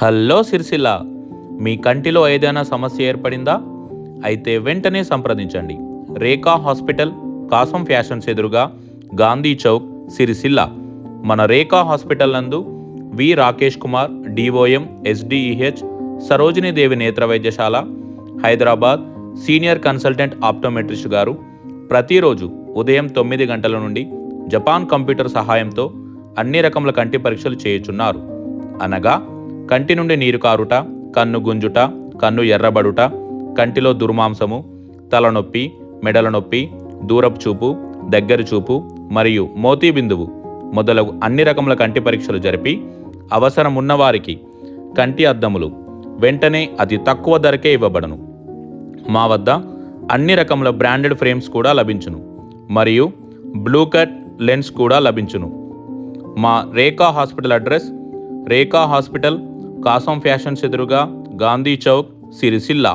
Hello Sircilla, మీ కంటిలో ఏదైనా సమస్య ఏర్పడిందా? అయితే వెంటనే సంప్రదించండి. రేఖా హాస్పిటల్, కాసం ఫ్యాషన్స్ ఎదురుగా, గాంధీ చౌక్, సిరిసిల్ల. మన రేఖా హాస్పిటల్ నందు రాకేష్ కుమార్, డిఓఎం, ఎస్డిఈహెచ్, సరోజినీదేవి నేత్ర వైద్యశాల, హైదరాబాద్ సీనియర్ కన్సల్టెంట్ ఆప్టోమెట్రిస్ట్ గారు ప్రతిరోజు ఉదయం 9 గంటల నుండి జపాన్ కంప్యూటర్ సహాయంతో అన్ని రకముల కంటి పరీక్షలు చేయుచున్నారు. అనగా కంటి నుండి నీరు కారుట, కన్ను గుంజుట, కన్ను ఎర్రబడుట, కంటిలో దుర్మాంసము, తలనొప్పి, మెడల నొప్పి, దూరపు చూపు, దగ్గర చూపు మరియు మోతీ బిందువు మొదలగు అన్ని రకముల కంటి పరీక్షలు జరిపి అవసరం ఉన్నవారికి కంటి అద్దములు వెంటనే అతి తక్కువ ధరకే ఇవ్వబడను. మా వద్ద అన్ని రకముల బ్రాండెడ్ ఫ్రేమ్స్ కూడా లభించును మరియు బ్లూ కట్ లెన్స్ కూడా లభించును. మా రేఖా హాస్పిటల్ అడ్రస్ రేఖా హాస్పిటల్, కాసం ఫ్యాషన్స్ ఎదురుగా, గాంధీ చౌక్, సిరిసిల్ల.